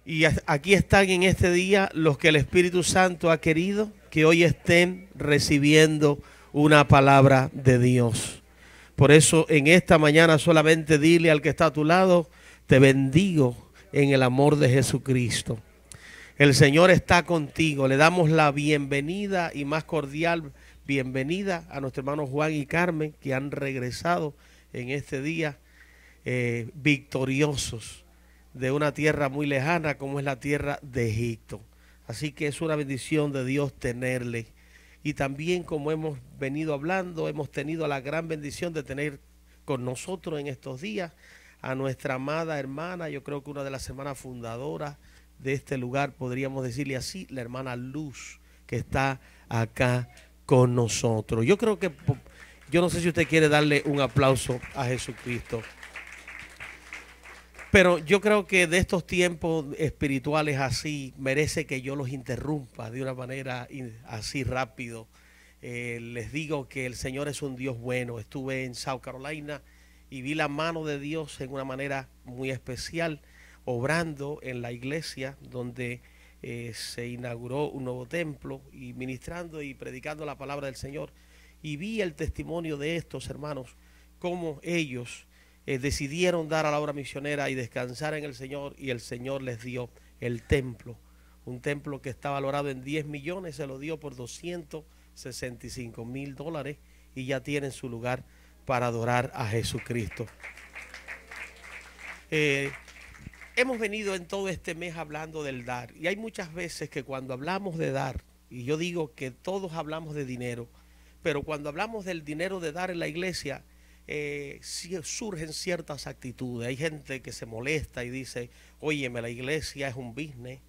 Y aquí están en este día los que el Espíritu Santo ha querido que hoy estén recibiendo una palabra de Dios. Por eso en esta mañana solamente dile al que está a tu lado, te bendigo en el amor de Jesucristo. El Señor está contigo. Le damos la bienvenida y más cordial bienvenida a nuestros hermanos Juan y Carmen, que han regresado en este día victoriosos de una tierra muy lejana como es la tierra de Egipto. Así que es una bendición de Dios tenerle. Y también, como hemos venido hablando, hemos tenido la gran bendición de tener con nosotros en estos días a nuestra amada hermana, yo creo que una de las hermanas fundadoras de este lugar, podríamos decirle así, la hermana Luz, que está acá con nosotros. Yo creo que, yo no sé si usted quiere darle un aplauso a Jesucristo. Pero yo creo que de estos tiempos espirituales así, merece que yo los interrumpa de una manera así rápido. Les digo que el Señor es un Dios bueno. Estuve en South Carolina y vi la mano de Dios en una manera muy especial, obrando en la iglesia donde se inauguró un nuevo templo y ministrando y predicando la palabra del Señor. Y vi el testimonio de estos hermanos, cómo ellos decidieron dar a la obra misionera y descansar en el Señor, y el Señor les dio el templo. Un templo que está valorado en 10 millones, se lo dio por $265,000 y ya tienen su lugar para adorar a Jesucristo. Hemos venido en todo este mes hablando del dar, y hay muchas veces que cuando hablamos de dar, y yo digo que todos hablamos de dinero, pero cuando hablamos del dinero de dar en la iglesia, surgen ciertas actitudes. Hay gente que se molesta y dice, óyeme, la iglesia es un business.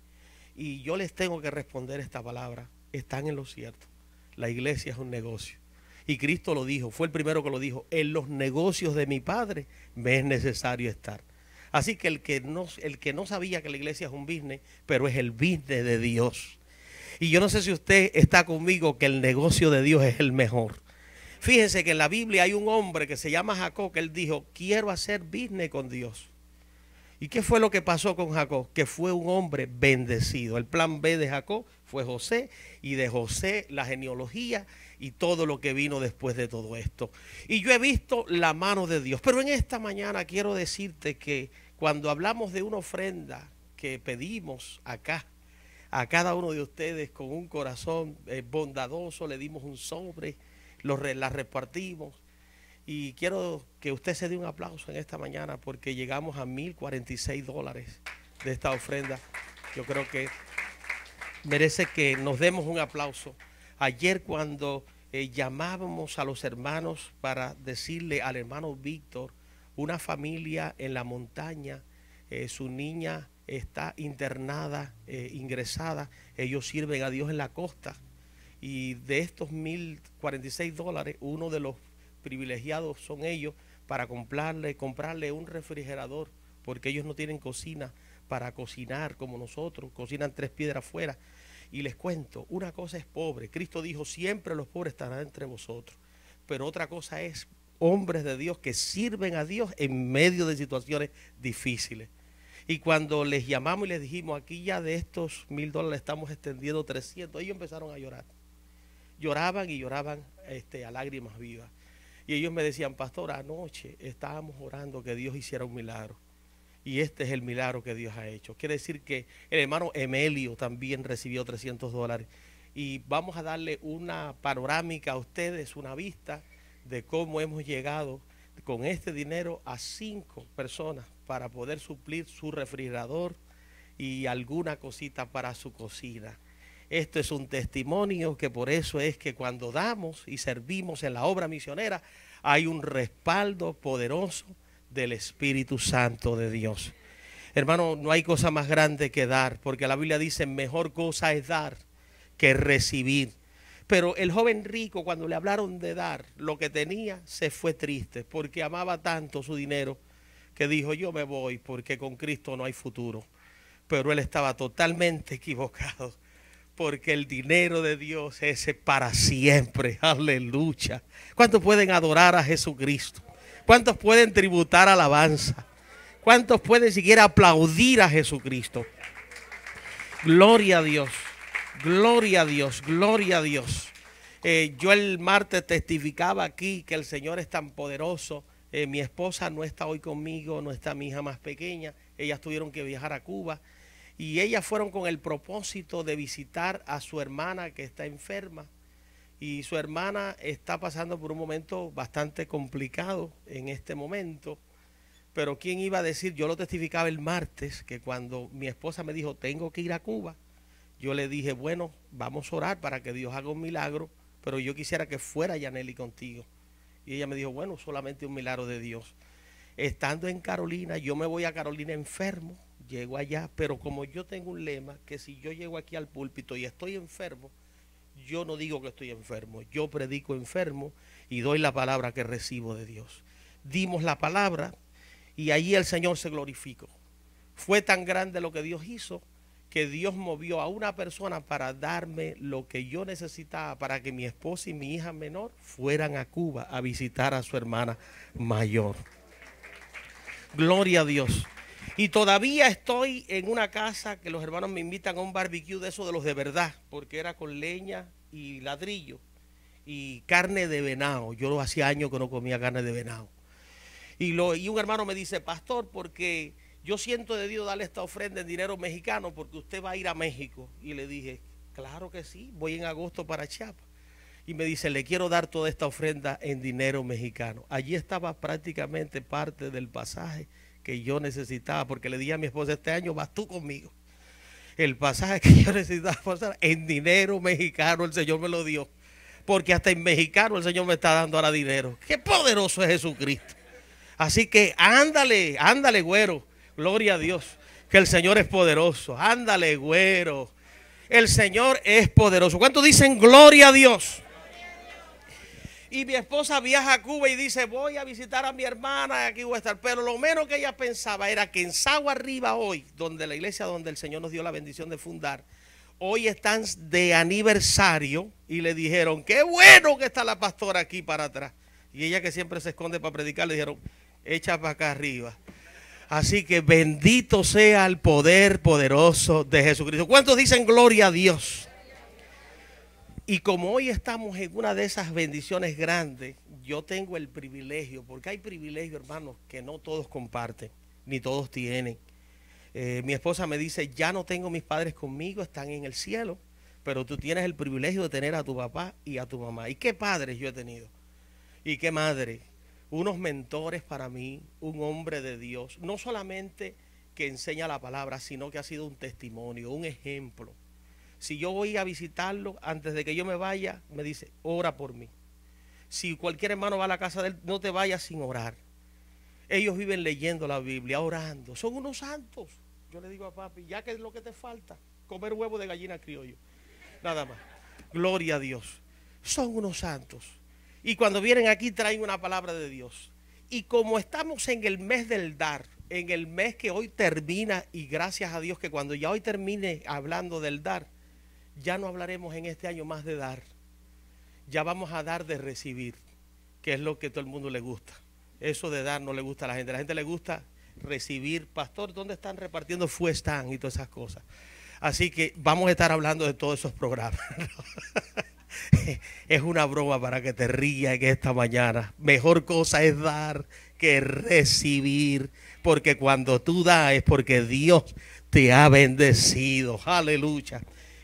Y yo les tengo que responder esta palabra, están en lo cierto. La iglesia es un negocio. Y Cristo lo dijo, fue el primero que lo dijo, en los negocios de mi Padre me es necesario estar. Así que el que no sabía que la iglesia es un business, pero es el business de Dios. Y yo no sé si usted está conmigo que el negocio de Dios es el mejor. Fíjense que en la Biblia hay un hombre que se llama Jacob, que él dijo, quiero hacer business con Dios. ¿Y qué fue lo que pasó con Jacob? Que fue un hombre bendecido. El plan B de Jacob fue José, y de José la genealogía y todo lo que vino después de todo esto. Y yo he visto la mano de Dios. Pero en esta mañana quiero decirte que cuando hablamos de una ofrenda que pedimos acá, a cada uno de ustedes con un corazón bondadoso, le dimos un sobre, las repartimos, y quiero que usted se dé un aplauso en esta mañana porque llegamos a $1,046 de esta ofrenda. Yo creo que merece que nos demos un aplauso. Ayer cuando llamábamos a los hermanos para decirle al hermano Víctor, una familia en la montaña, su niña está internada, ingresada, ellos sirven a Dios en la costa. Y de estos $1,046, uno de los privilegiados son ellos para comprarle un refrigerador, porque ellos no tienen cocina para cocinar como nosotros, cocinan 3 piedras afuera. Y les cuento, una cosa es pobre. Cristo dijo, siempre los pobres estarán entre vosotros. Pero otra cosa es hombres de Dios que sirven a Dios en medio de situaciones difíciles. Y cuando les llamamos y les dijimos, aquí ya de estos $1,000 estamos extendiendo 300, ellos empezaron a llorar. Lloraban y lloraban a lágrimas vivas. Y ellos me decían, pastor, anoche estábamos orando que Dios hiciera un milagro. Y este es el milagro que Dios ha hecho. Quiere decir que el hermano Emelio también recibió $300. Y vamos a darle una panorámica a ustedes, una vista de cómo hemos llegado con este dinero a 5 personas para poder suplir su refrigerador y alguna cosita para su cocina. Esto es un testimonio que por eso es que cuando damos y servimos en la obra misionera hay un respaldo poderoso del Espíritu Santo de Dios. Hermano, no hay cosa más grande que dar, porque la Biblia dice, mejor cosa es dar que recibir. Pero el joven rico, cuando le hablaron de dar lo que tenía, se fue triste, porque amaba tanto su dinero, que dijo, yo me voy, porque con Cristo no hay futuro. Pero él estaba totalmente equivocado, porque el dinero de Dios es para siempre. Aleluya. ¿Cuántos pueden adorar a Jesucristo? ¿Cuántos pueden tributar alabanza? ¿Cuántos pueden siquiera aplaudir a Jesucristo? Gloria a Dios. Gloria a Dios. Gloria a Dios. Yo el martes testificaba aquí que el Señor es tan poderoso. Mi esposa no está hoy conmigo, no está mi hija más pequeña. Ellas tuvieron que viajar a Cuba y ellas fueron con el propósito de visitar a su hermana que está enferma. Y su hermana está pasando por un momento bastante complicado en este momento. Pero ¿quién iba a decir? Yo lo testificaba el martes, que cuando mi esposa me dijo, tengo que ir a Cuba, yo le dije, bueno, vamos a orar para que Dios haga un milagro, pero yo quisiera que fuera Yaneli contigo. Y ella me dijo, bueno, solamente un milagro de Dios. Estando en Carolina, yo me voy a Carolina enfermo, llego allá, pero como yo tengo un lema, que si yo llego aquí al púlpito y estoy enfermo, yo no digo que estoy enfermo, yo predico enfermo y doy la palabra que recibo de Dios. Dimos la palabra y allí el Señor se glorificó. Fue tan grande lo que Dios hizo que Dios movió a una persona para darme lo que yo necesitaba para que mi esposa y mi hija menor fueran a Cuba a visitar a su hermana mayor. Gloria a Dios. Y todavía estoy en una casa que los hermanos me invitan a un barbecue de eso de los de verdad, porque era con leña y ladrillo y carne de venado. Yo hacía años que no comía carne de venado. Y un hermano me dice, pastor, porque yo siento de Dios darle esta ofrenda en dinero mexicano porque usted va a ir a México. Y le dije, claro que sí, voy en agosto para Chiapas. Y me dice, le quiero dar toda esta ofrenda en dinero mexicano. Allí estaba prácticamente parte del pasaje que yo necesitaba, porque le dije a mi esposa, este año vas tú conmigo. El pasaje que yo necesitaba pasar en dinero mexicano, el Señor me lo dio. Porque hasta en mexicano el Señor me está dando ahora dinero. Qué poderoso es Jesucristo. Así que ándale, ándale, güero. Gloria a Dios, que el Señor es poderoso. Ándale, güero. El Señor es poderoso. ¿Cuántos dicen gloria a Dios? Y mi esposa viaja a Cuba y dice, voy a visitar a mi hermana, aquí voy a estar. Pero lo menos que ella pensaba era que en Sagua Arriba hoy, donde la iglesia donde el Señor nos dio la bendición de fundar, hoy están de aniversario y le dijeron, qué bueno que está la pastora aquí para atrás. Y ella, que siempre se esconde para predicar, le dijeron, echa para acá arriba. Así que bendito sea el poder poderoso de Jesucristo. ¿Cuántos dicen gloria a Dios? Y como hoy estamos en una de esas bendiciones grandes, yo tengo el privilegio, porque hay privilegios, hermanos, que no todos comparten, ni todos tienen. Mi esposa me dice, ya no tengo mis padres conmigo, están en el cielo, pero tú tienes el privilegio de tener a tu papá y a tu mamá. ¿Y qué padres yo he tenido? ¿Y qué madre? Unos mentores para mí, un hombre de Dios, no solamente que enseña la palabra, sino que ha sido un testimonio, un ejemplo. Si yo voy a visitarlo, antes de que yo me vaya, me dice, ora por mí. Si cualquier hermano va a la casa de él, no te vayas sin orar. Ellos viven leyendo la Biblia, orando. Son unos santos. Yo le digo a papi, ya que es lo que te falta, comer huevo de gallina criollo. Nada más. Gloria a Dios. Son unos santos. Y cuando vienen aquí traen una palabra de Dios. Y como estamos en el mes del dar, en el mes que hoy termina, y gracias a Dios que cuando ya hoy termine hablando del dar, ya no hablaremos en este año más de dar. Ya vamos a dar de recibir, que es lo que a todo el mundo le gusta. Eso de dar no le gusta a la gente. A la gente le gusta recibir. Pastor, ¿dónde están repartiendo fuestan y todas esas cosas? Así que vamos a estar hablando de todos esos programas. Es una broma para que te rías en esta mañana. Mejor cosa es dar que recibir, porque cuando tú das es porque Dios te ha bendecido. Aleluya.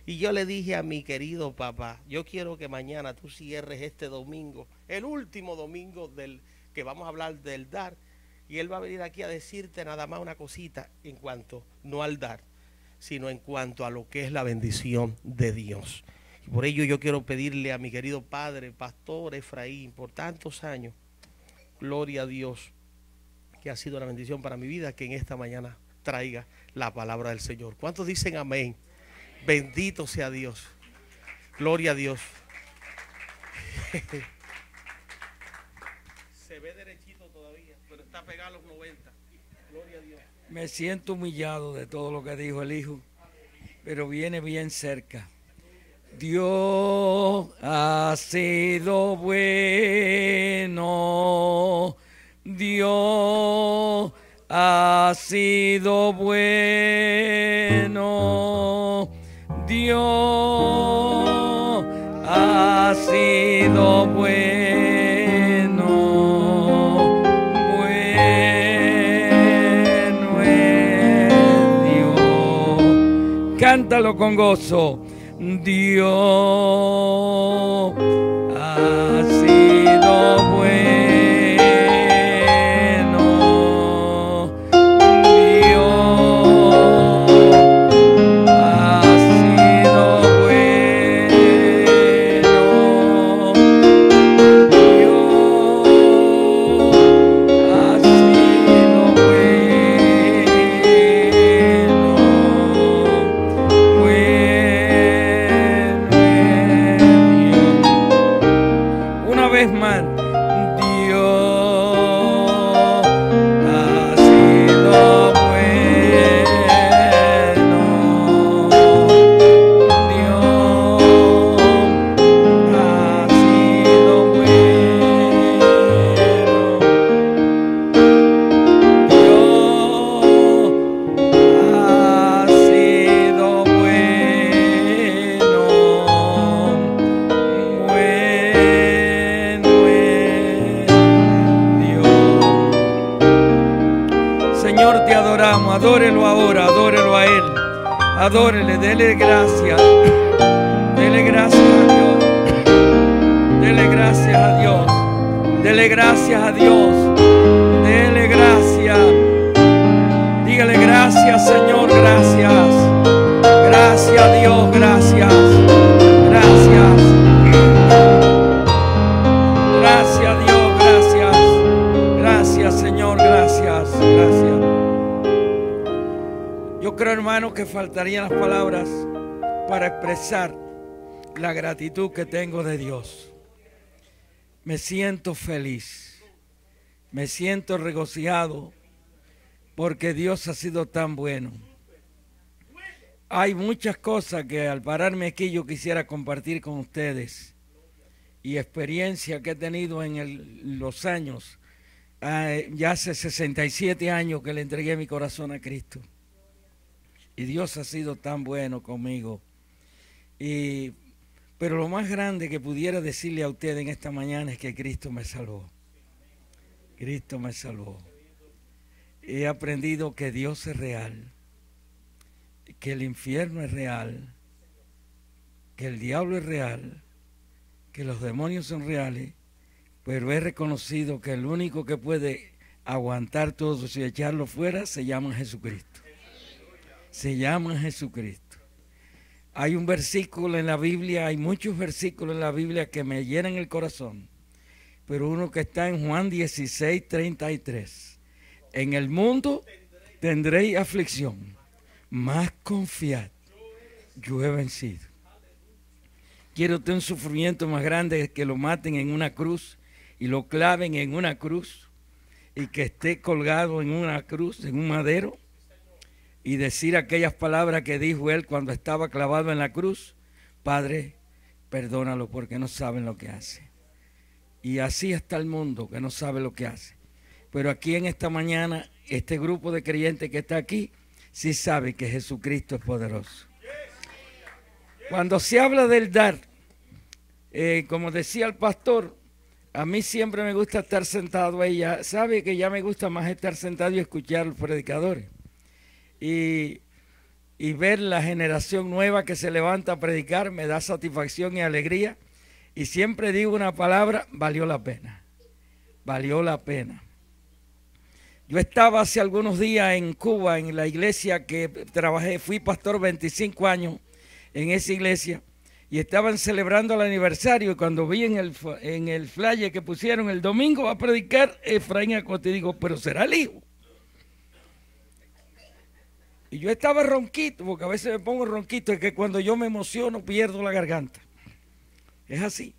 Y yo le dije a mi querido papá, yo quiero que mañana tú cierres este domingo, el último domingo del que vamos a hablar del dar, y él va a venir aquí a decirte nada más una cosita en cuanto, no al dar, sino en cuanto a lo que es la bendición de Dios. Y por ello yo quiero pedirle a mi querido padre, pastor Efraín, por tantos años, gloria a Dios, que ha sido una bendición para mi vida, que en esta mañana traiga la palabra del Señor. ¿Cuántos dicen amén? Bendito sea Dios. Gloria a Dios. Se ve derechito todavía, pero está pegado a los 90. Gloria a Dios. Me siento humillado de todo lo que dijo el hijo, pero viene bien cerca. Dios ha sido bueno. Dios ha sido bueno. Dios ha sido bueno, bueno es Dios. Cántalo con gozo. Dios ha sido bueno, Dios ha sido bueno, Dios ha sido bueno. Una vez más, Dios ha sido bueno, Dios ha sido bueno, Dios ha sido bueno. Señor, te adoramos, adórelo ahora, adórelo a Él, adórele, dele gracias a Dios, dele gracias a Dios, dele gracias a Dios, dele gracias, dígale gracias Señor, gracias, gracias Dios, gracias, gracias, gracias Dios, gracias, gracias Señor, gracias, gracias. Yo creo, hermano, que faltarían las palabras para expresar la gratitud que tengo de Dios. Me siento feliz, me siento regocijado porque Dios ha sido tan bueno. Hay muchas cosas que al pararme aquí yo quisiera compartir con ustedes y experiencia que he tenido en los años. Ya hace 67 años que le entregué mi corazón a Cristo. Y Dios ha sido tan bueno conmigo. Pero lo más grande que pudiera decirle a usted en esta mañana es que Cristo me salvó. Cristo me salvó. He aprendido que Dios es real, que el infierno es real, que el diablo es real, que los demonios son reales, pero he reconocido que el único que puede aguantar todo eso y echarlo fuera se llama Jesucristo. Se llama Jesucristo. Hay un versículo en la Biblia, hay muchos versículos en la Biblia que me llenan el corazón, pero uno que está en Juan 16:33. En el mundo tendréis aflicción, mas confiad, yo he vencido. ¿Quiere usted un sufrimiento más grande que lo maten en una cruz y lo claven en una cruz y que esté colgado en una cruz, en un madero? Y decir aquellas palabras que dijo él cuando estaba clavado en la cruz: Padre, perdónalo porque no saben lo que hace. Y así está el mundo que no sabe lo que hace. Pero aquí en esta mañana, este grupo de creyentes que está aquí, sí sabe que Jesucristo es poderoso. Cuando se habla del dar, como decía el pastor, a mí siempre me gusta estar sentado ahí. Ya sabe que ya me gusta más estar sentado y escuchar a los predicadores. Y ver la generación nueva que se levanta a predicar me da satisfacción y alegría. Y siempre digo una palabra: valió la pena. Valió la pena. Yo estaba hace algunos días en Cuba, en la iglesia que trabajé, fui pastor 25 años en esa iglesia, y estaban celebrando el aniversario, y cuando vi en el flyer que pusieron: el domingo va a predicar Efraín Acosta, y digo, pero será el hijo. Y yo estaba ronquito, porque a veces me pongo ronquito, es que cuando yo me emociono pierdo la garganta. Es así.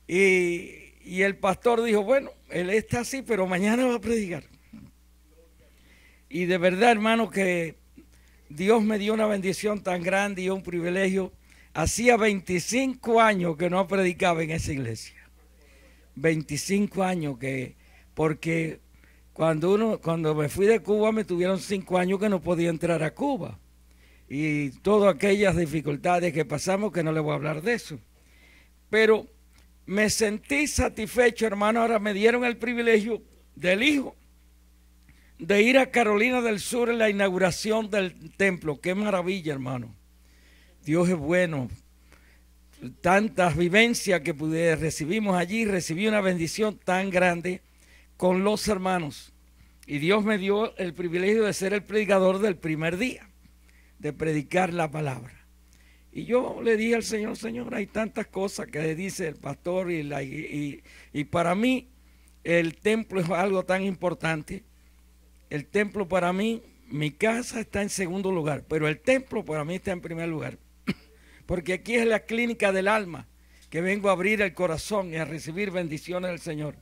Y el pastor dijo, bueno, él está así, pero mañana va a predicar. Y de verdad, hermano, que Dios me dio una bendición tan grande y un privilegio. Hacía 25 años que no predicaba en esa iglesia. 25 años porque cuando me fui de Cuba me tuvieron 5 años que no podía entrar a Cuba. y todas aquellas dificultades que pasamos, que no le voy a hablar de eso. Pero me sentí satisfecho, hermano. Ahora me dieron el privilegio del hijo de ir a Carolina del Sur en la inauguración del templo. Qué maravilla, hermano. Dios es bueno. Tantas vivencias que recibimos allí, recibí una bendición tan grande con los hermanos. Y Dios me dio el privilegio de ser el predicador del primer día, de predicar la palabra. Y yo le dije al Señor, Señor, hay tantas cosas que dice el pastor y para mí el templo es algo tan importante. El templo para mí, mi casa está en segundo lugar, pero el templo para mí está en primer lugar. Porque aquí es la clínica del alma, que vengo a abrir el corazón y a recibir bendiciones del Señor.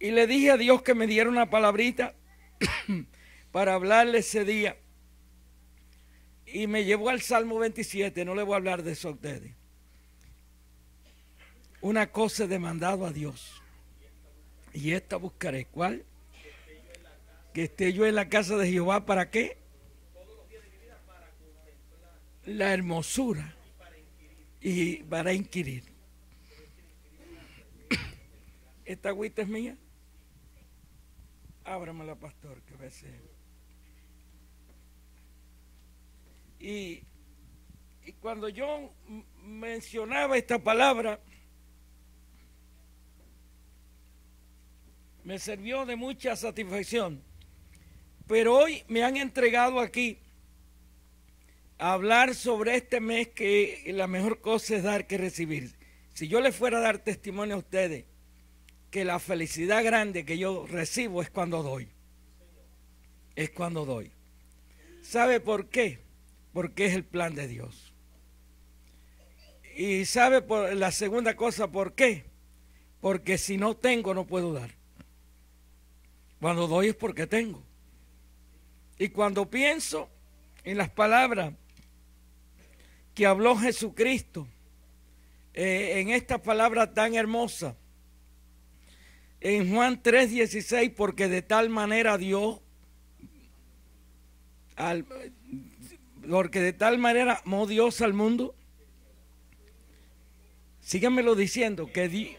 Y le dije a Dios que me diera una palabrita para hablarle ese día. Y me llevó al Salmo 27, no le voy a hablar de eso a ustedes. Una cosa he demandado a Dios, y esta buscaré. ¿Cuál? Que esté yo en la casa de Jehová, ¿para qué? La hermosura y para inquirir. ¿Esta agüita es mía? Ábramela, pastor, que a veces. Y cuando yo mencionaba esta palabra, me sirvió de mucha satisfacción. Pero hoy me han entregado aquí a hablar sobre este mes, que la mejor cosa es dar que recibir. Si yo les fuera a dar testimonio a ustedes que la felicidad grande que yo recibo es cuando doy. Es cuando doy. ¿Sabe por qué? Porque es el plan de Dios. Y ¿sabe por la segunda cosa por qué? Porque si no tengo, no puedo dar. Cuando doy es porque tengo. Y cuando pienso en las palabras que habló Jesucristo, en esta palabra tan hermosa, en Juan 3:16, porque de tal manera amó Dios al mundo. Síganmelo diciendo, que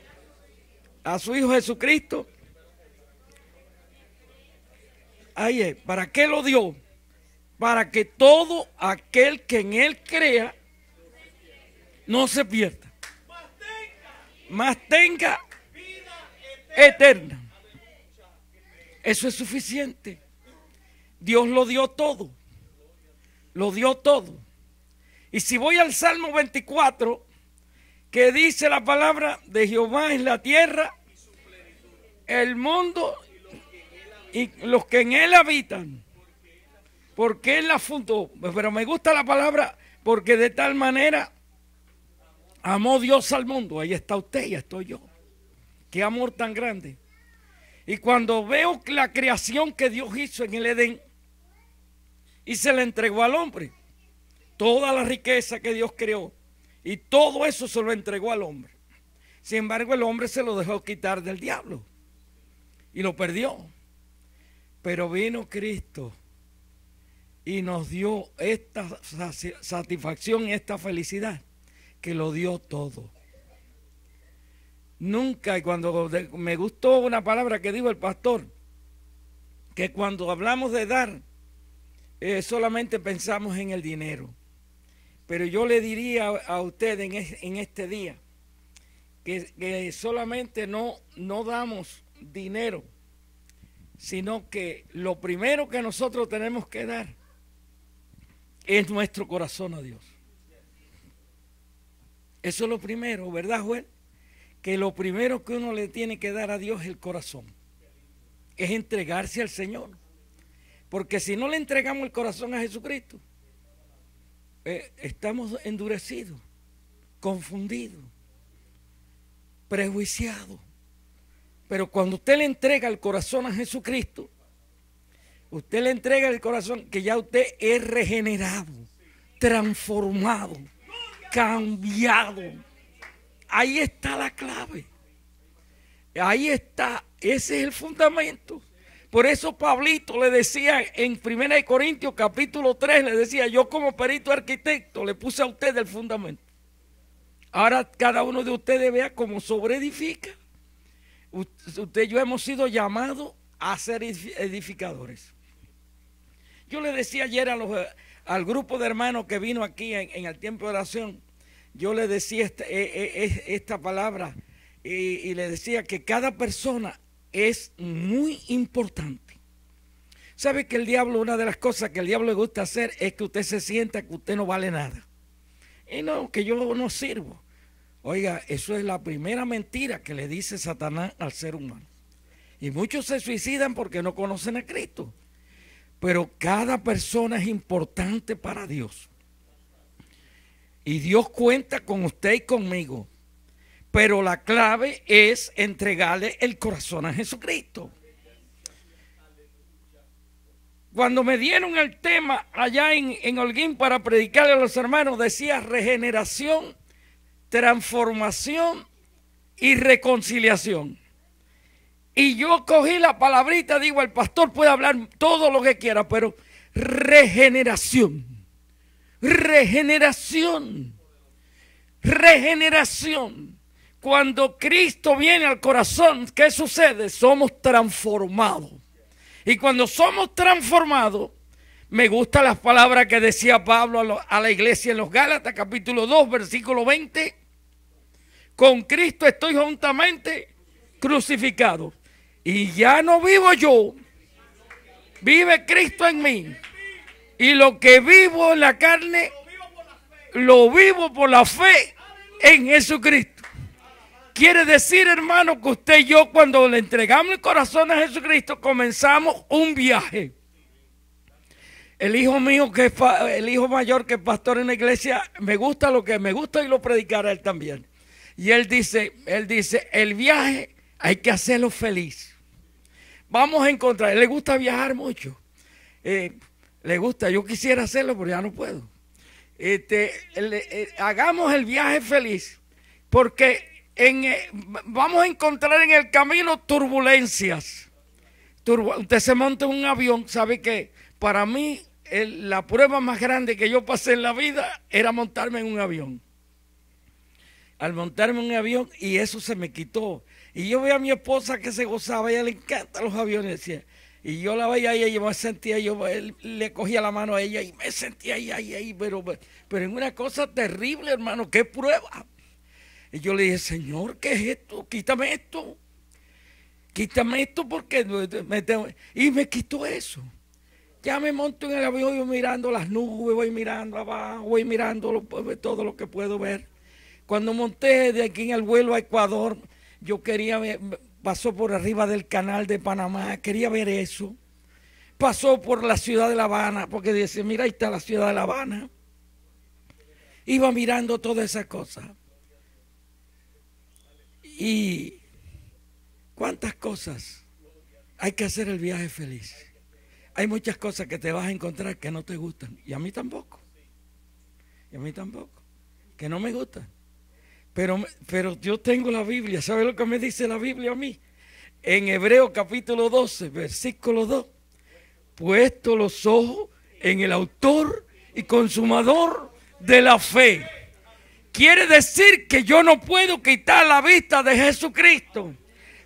a su Hijo Jesucristo. Ahí es. ¿Para qué lo dio? Para que todo aquel que en Él crea no se pierda, mas tenga eterna. Eso es suficiente. Dios lo dio todo. Lo dio todo. Y si voy al Salmo 24, que dice la palabra de Jehová es la tierra, el mundo y los que en él habitan, porque él la fundó. Pero me gusta la palabra, porque de tal manera amó Dios al mundo. Ahí está usted y estoy yo. Qué amor tan grande. Y cuando veo la creación que Dios hizo en el Edén y se le entregó al hombre, toda la riqueza que Dios creó y todo eso se lo entregó al hombre. Sin embargo, el hombre se lo dejó quitar del diablo y lo perdió. Pero vino Cristo y nos dio esta satisfacción y esta felicidad, que lo dio todo. Nunca, y cuando me gustó una palabra que dijo el pastor, que cuando hablamos de dar, solamente pensamos en el dinero. Pero yo le diría a ustedes en este día que solamente no damos dinero, sino que lo primero que nosotros tenemos que dar es nuestro corazón a Dios. Eso es lo primero, ¿verdad, Joel? Que lo primero que uno le tiene que dar a Dios es el corazón. Es entregarse al Señor. Porque si no le entregamos el corazón a Jesucristo, estamos endurecidos, confundidos, prejuiciados. Pero cuando usted le entrega el corazón a Jesucristo, usted le entrega el corazón, que ya usted es regenerado, transformado, cambiado. Ahí está la clave. Ahí está. Ese es el fundamento. Por eso Pablito le decía en 1 Corintios capítulo 3, le decía, yo como perito arquitecto le puse a usted el fundamento. Ahora cada uno de ustedes vea cómo sobreedifica. Usted y yo hemos sido llamados a ser edificadores. Yo le decía ayer al grupo de hermanos que vino aquí en el tiempo de oración, yo le decía esta palabra y le decía que cada persona es muy importante. ¿Sabe que el diablo, una de las cosas que el diablo le gusta hacer es que usted se sienta que usted no vale nada? Y no, que yo no sirvo. Oiga, eso es la primera mentira que le dice Satanás al ser humano. Y muchos se suicidan porque no conocen a Cristo. Pero cada persona es importante para Dios. Y Dios cuenta con usted y conmigo. Pero la clave es entregarle el corazón a Jesucristo. Cuando me dieron el tema allá en Holguín para predicarle a los hermanos, decía regeneración, transformación y reconciliación. Y yo cogí la palabrita, digo, el pastor puede hablar todo lo que quiera, pero regeneración, regeneración, regeneración. Cuando Cristo viene al corazón, ¿qué sucede? Somos transformados. Y cuando somos transformados, me gustan las palabras que decía Pablo a la iglesia en los Gálatas, capítulo 2, versículo 20. Con Cristo estoy juntamente crucificado. Y ya no vivo yo, vive Cristo en mí. Y lo que vivo en la carne, lo vivo por la fe en Jesucristo. Quiere decir, hermano, que usted y yo, cuando le entregamos el corazón a Jesucristo, comenzamos un viaje. El hijo mío, que es el hijo mayor, que es pastor en la iglesia, me gusta lo que me gusta y lo predicará él también. Y él dice, el viaje hay que hacerlo feliz. Vamos a encontrar, le gusta viajar mucho. Le gusta, yo quisiera hacerlo, pero ya no puedo. Hagamos el viaje feliz, porque vamos a encontrar en el camino turbulencias. Usted se monta en un avión, sabe que para mí la prueba más grande que yo pasé en la vida era montarme en un avión. Al montarme en un avión, y eso se me quitó. Y yo veía a mi esposa que se gozaba, a ella le encantan los aviones, decía. Y yo la veía a ella y yo me sentía, le cogía la mano a ella y me sentía ahí, pero en una cosa terrible, hermano, qué prueba. Y yo le dije, Señor, ¿qué es esto? Quítame esto. Quítame esto porque y me quitó eso. Ya me monto en el avión, voy mirando las nubes, voy mirando abajo, voy mirando todo lo que puedo ver. Cuando monté de aquí en el vuelo a Ecuador, yo quería ver, pasó por arriba del canal de Panamá, quería ver eso. Pasó por la ciudad de La Habana, porque dice, mira, ahí está la ciudad de La Habana. Iba mirando todas esas cosas. Y cuántas cosas hay que hacer el viaje feliz. Hay muchas cosas que te vas a encontrar que no te gustan. Y a mí tampoco. Y a mí tampoco. Que no me gustan. Pero yo tengo la Biblia. ¿Sabe lo que me dice la Biblia a mí? En Hebreos capítulo 12, versículo 2. Puesto los ojos en el autor y consumador de la fe. Quiere decir que yo no puedo quitar la vista de Jesucristo.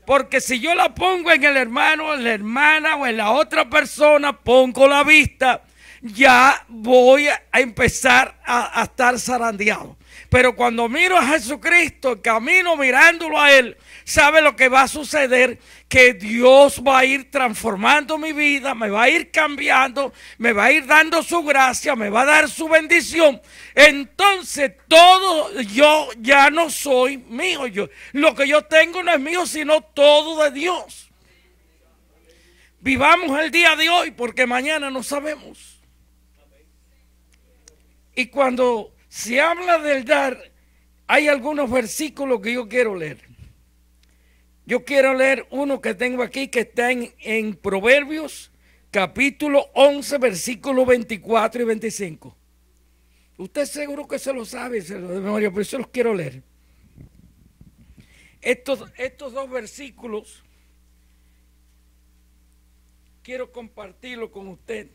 Porque si yo la pongo en el hermano, en la hermana o en la otra persona, pongo la vista, ya voy a empezar a estar zarandeado. Pero cuando miro a Jesucristo, camino mirándolo a Él, ¿sabe lo que va a suceder? Que Dios va a ir transformando mi vida, me va a ir cambiando, me va a ir dando su gracia, me va a dar su bendición. Entonces todo yo ya no soy mío. Lo que yo tengo no es mío, sino todo de Dios. Vivamos el día de hoy porque mañana no sabemos. Y cuando se habla del dar, hay algunos versículos que yo quiero leer. Yo quiero leer uno que tengo aquí que está en Proverbios, capítulo 11, versículos 24 y 25. Usted seguro que se lo sabe, se lo de memoria, pero yo los quiero leer. Estos dos versículos quiero compartirlo con usted.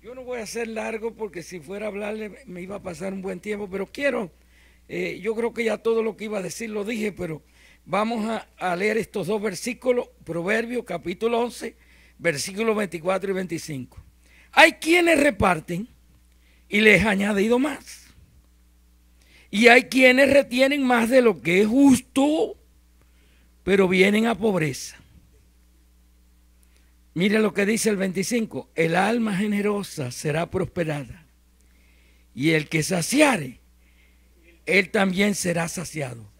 Yo no voy a ser largo porque si fuera a hablarle me iba a pasar un buen tiempo, pero yo creo que ya todo lo que iba a decir lo dije, pero vamos a leer estos dos versículos, Proverbios capítulo 11, versículos 24 y 25. Hay quienes reparten y les ha añadido más. Y hay quienes retienen más de lo que es justo, pero vienen a pobreza. Mire lo que dice el 25. El alma generosa será prosperada, y el que saciare, él también será saciado.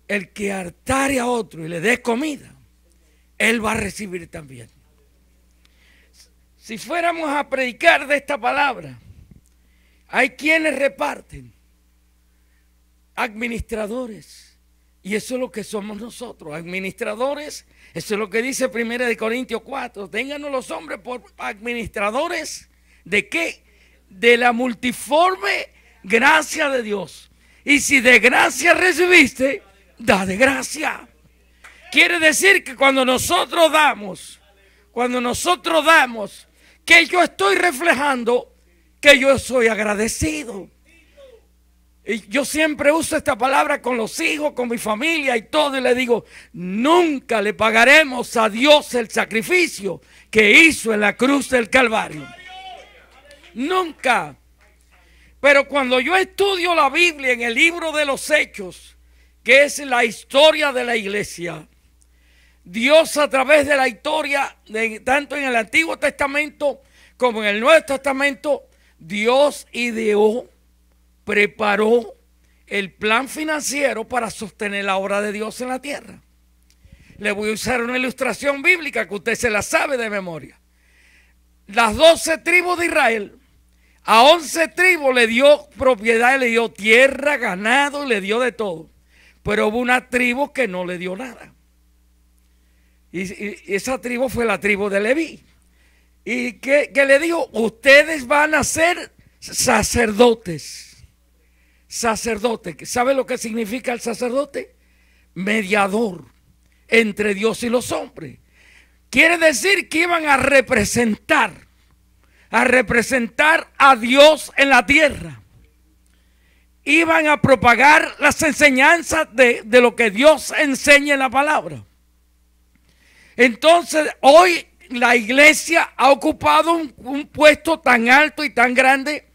El que hartare a otro y le dé comida, él va a recibir también. Si fuéramos a predicar de esta palabra, hay quienes reparten, administradores, y eso es lo que somos nosotros, administradores. Eso es lo que dice 1 Corintios 4. Ténganos los hombres por administradores ¿de qué? De la multiforme gracia de Dios. Y si de gracia recibiste, da de gracia. Quiere decir que cuando nosotros damos, que yo estoy reflejando que yo soy agradecido. Y yo siempre uso esta palabra con los hijos, con mi familia y todo, y le digo, nunca le pagaremos a Dios el sacrificio que hizo en la cruz del Calvario. Nunca. Pero cuando yo estudio la Biblia en el libro de los Hechos, que es la historia de la iglesia, Dios a través de la historia, tanto en el Antiguo Testamento como en el Nuevo Testamento, Dios ideó, preparó el plan financiero para sostener la obra de Dios en la tierra. Le voy a usar una ilustración bíblica que usted se la sabe de memoria. Las 12 tribus de Israel, a 11 tribus le dio propiedad, le dio tierra, ganado, le dio de todo. Pero hubo una tribu que no le dio nada. Y esa tribu fue la tribu de Leví. Y que le dijo, ustedes van a ser sacerdotes. Sacerdote, ¿sabe lo que significa el sacerdote? Mediador entre Dios y los hombres. Quiere decir que iban a representar a Dios en la tierra. Iban a propagar las enseñanzas de lo que Dios enseña en la palabra. Entonces, hoy la iglesia ha ocupado un puesto tan alto y tan grande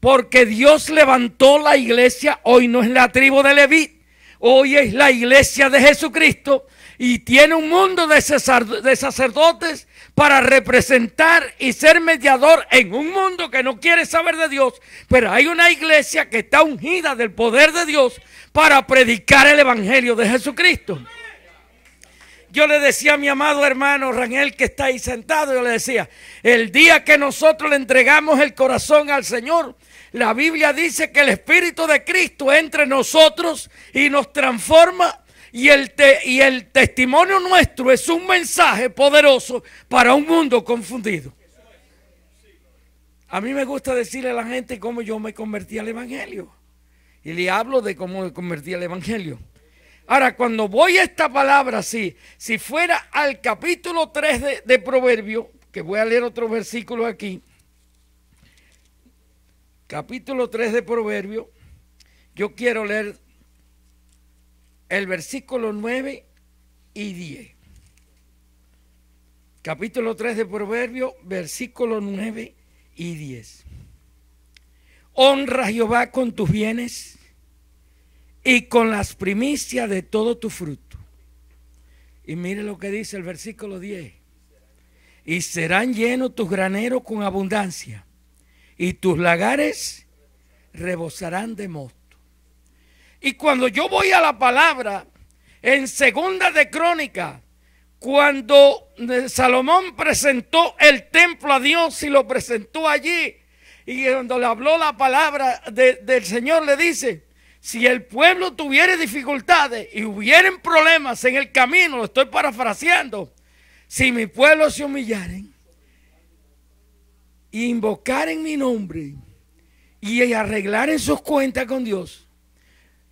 porque Dios levantó la iglesia. Hoy no es la tribu de Leví, hoy es la iglesia de Jesucristo, y tiene un mundo de sacerdotes para representar y ser mediador en un mundo que no quiere saber de Dios. Pero hay una iglesia que está ungida del poder de Dios para predicar el evangelio de Jesucristo. Yo le decía a mi amado hermano Rangel, que está ahí sentado, yo le decía, el día que nosotros le entregamos el corazón al Señor, la Biblia dice que el Espíritu de Cristo entra en nosotros y nos transforma, y el testimonio nuestro es un mensaje poderoso para un mundo confundido. A mí me gusta decirle a la gente cómo yo me convertí al Evangelio, y le hablo de cómo me convertí al Evangelio. Ahora, cuando voy a esta palabra, si fuera al capítulo 3 de Proverbios, que voy a leer otro versículo aquí, capítulo 3 de Proverbios, yo quiero leer el versículo 9 y 10. Capítulo 3 de Proverbios, versículo 9 y 10. Honra a Jehová con tus bienes y con las primicias de todo tu fruto. Y mire lo que dice el versículo 10. Y serán llenos tus graneros con abundancia, y tus lagares rebosarán de mosto. Y cuando yo voy a la palabra, en Segunda de Crónicas, cuando Salomón presentó el templo a Dios y lo presentó allí, y cuando le habló la palabra del Señor, le dice, si el pueblo tuviera dificultades y hubieran problemas en el camino, lo estoy parafraseando, si mi pueblo se humillaren e invocaren mi nombre y arreglaren sus cuentas con Dios,